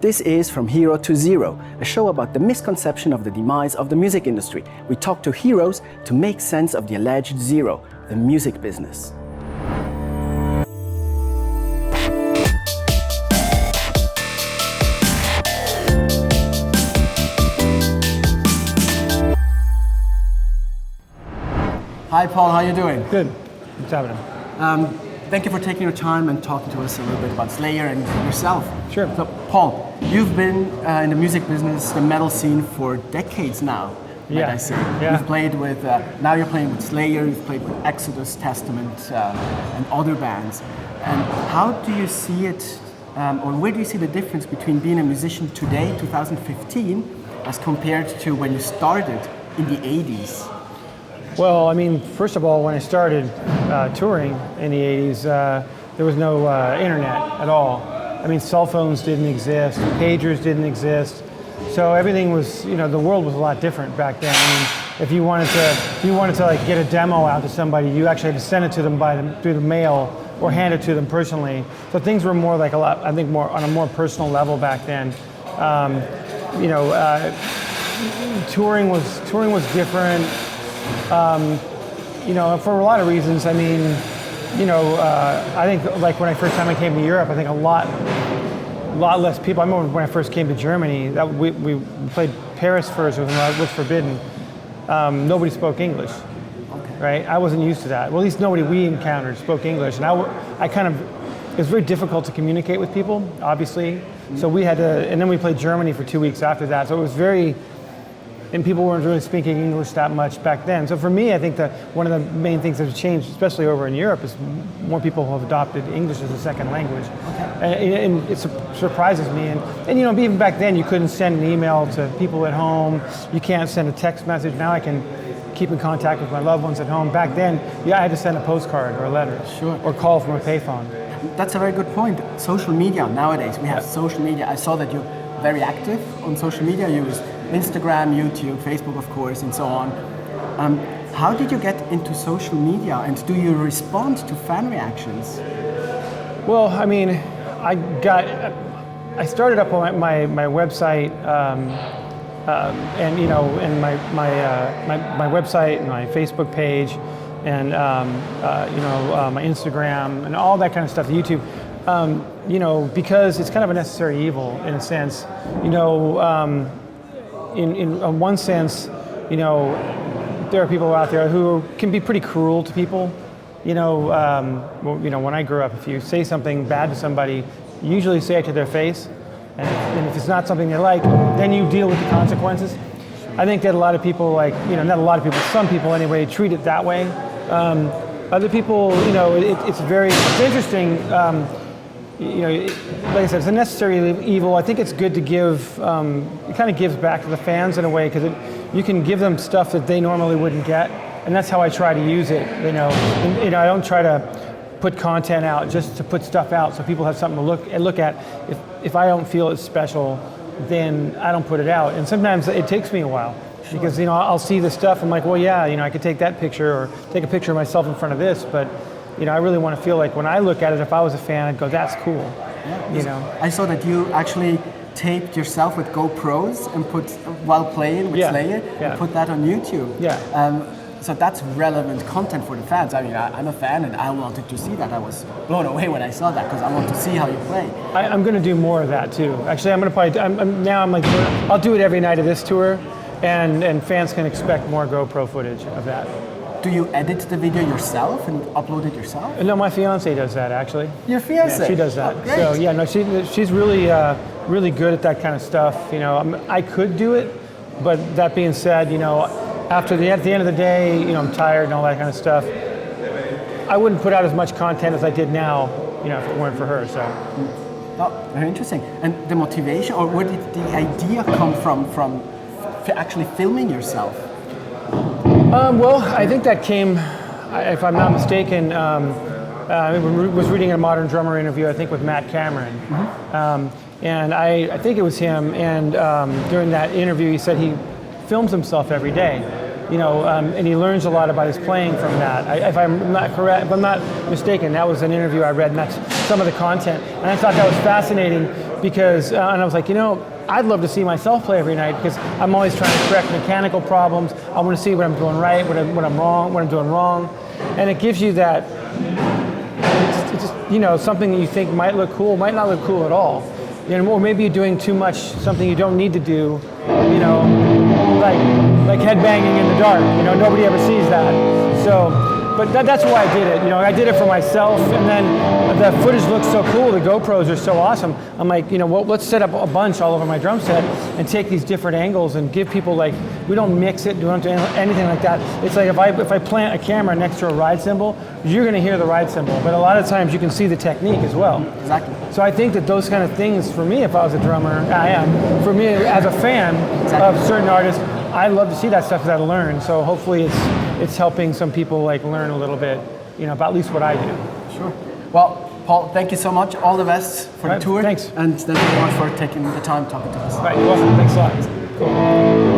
This is From Hero to Zero, a show about the misconception of the demise of the music industry. We talk to heroes to make sense of the alleged zero, the music business. Hi Paul, how are you doing? Good. What's happening? Thank you for taking your time and talking to us a little bit about Slayer and yourself. Sure. So, Paul, you've been in the music business, the metal scene for decades now, might I say. Yeah. You've played with, now you're playing with Slayer, you've played with Exodus, Testament, and other bands. And how do you see it, or where do you see the difference between being a musician today, 2015, as compared to when you started in the 80s? Well, I mean, first of all, when I started touring in the 80s, there was no internet at all. I mean, cell phones didn't exist, pagers didn't exist. So everything was, the world was a lot different back then. I mean, if you wanted to like get a demo out to somebody, you actually had to send it to them through the mail or hand it to them personally. So things were more like more on a more personal level back then. Touring was different. For a lot of reasons. I mean, I think like when I first time I came to Europe, I think a lot less people. I remember when I first came to Germany, that we played Paris first, when it was forbidden. Nobody spoke English, right? I wasn't used to that. Well, at least nobody we encountered spoke English, and it was very difficult to communicate with people, obviously. So we had to, and then we played Germany for 2 weeks after that. So it was and people weren't really speaking English that much back then. So for me, I think that one of the main things that has changed, especially over in Europe, is more people have adopted English as a second language. Okay. And it surprises me. And even back then, you couldn't send an email to people at home. You can't send a text message. Now I can keep in contact with my loved ones at home. Back then, I had to send a postcard or a letter. Sure. Or call from a payphone. That's a very good point. Social media, nowadays, we have social media. I saw that you're very active on social media. You use Instagram, YouTube, Facebook, of course, and so on. How did you get into social media, and do you respond to fan reactions? Well, I mean, I started up on my website, and my website and my Facebook page, and my Instagram and all that kind of stuff, YouTube. Because it's kind of a necessary evil in a sense. In one sense, there are people out there who can be pretty cruel to people. When I grew up, if you say something bad to somebody, you usually say it to their face, and if it's not something they like, then you deal with the consequences. I think that a lot of people, not a lot of people, some people anyway, treat it that way. Other people, it's interesting. Like I said, it's a necessary evil. I think it's good to give, it kind of gives back to the fans in a way, because you can give them stuff that they normally wouldn't get, and that's how I try to use it, I don't try to put content out just to put stuff out so people have something to look at. If I don't feel it's special, then I don't put it out, and sometimes it takes me a while. Sure. Because, I'll see the stuff, I'm like, well, yeah, I could take that picture or take a picture of myself in front of this, but I really want to feel like when I look at it, if I was a fan, I'd go, that's cool. Yeah, I saw that you actually taped yourself with GoPros and while playing with Slayer, and put that on YouTube. Yeah. So that's relevant content for the fans. I mean, I'm a fan, and I wanted to see that. I was blown away when I saw that, because I want to see how you play. I'm going to do more of that too. Actually, I'm going to probably. I'll do it every night of this tour, and fans can expect more GoPro footage of that. Do you edit the video yourself and upload it yourself? No, my fiance does that, actually. Your fiance? Yeah, she does that. Oh, great. So yeah, no, she's really good at that kind of stuff. I could do it, but that being said, at the end of the day, I'm tired and all that kind of stuff. I wouldn't put out as much content as I did now, if it weren't for her. So. Oh, very interesting. And the motivation, or where did the idea come from actually filming yourself? Well, I think that came, if I'm not mistaken, I was reading a Modern Drummer interview, I think with Matt Cameron. Mm-hmm. And I think it was him, and during that interview he said he films himself every day. and he learns a lot about his playing from that. If I'm not mistaken, that was an interview I read, and that's some of the content. And I thought that was fascinating because, and I was like, I'd love to see myself play every night because I'm always trying to correct mechanical problems. I want to see what I'm doing right, what I'm doing wrong, and it gives you that. It's just, something that you think might look cool, might not look cool at all. Or maybe you're doing too much, something you don't need to do, like headbanging in the dark. Nobody ever sees that. So, but that's why I did it. I did it for myself, and then the footage looks so cool. The GoPros are so awesome. I'm like, let's set up a bunch all over my drum set and take these different angles and give people we don't mix it, we don't do anything like that. It's like if I plant a camera next to a ride cymbal, you're going to hear the ride cymbal. But a lot of times you can see the technique as well. Exactly. So I think that those kind of things, for me, if I was a drummer, I am. For me, as a fan of certain artists, I love to see that stuff because I learn. So hopefully it's helping some people learn a little bit, about at least what I do. Sure. Well, Paul, thank you so much. All the best for the tour. Thanks. And thank you very much for taking the time talking to us. Right, you're welcome. Thanks a lot. Cool.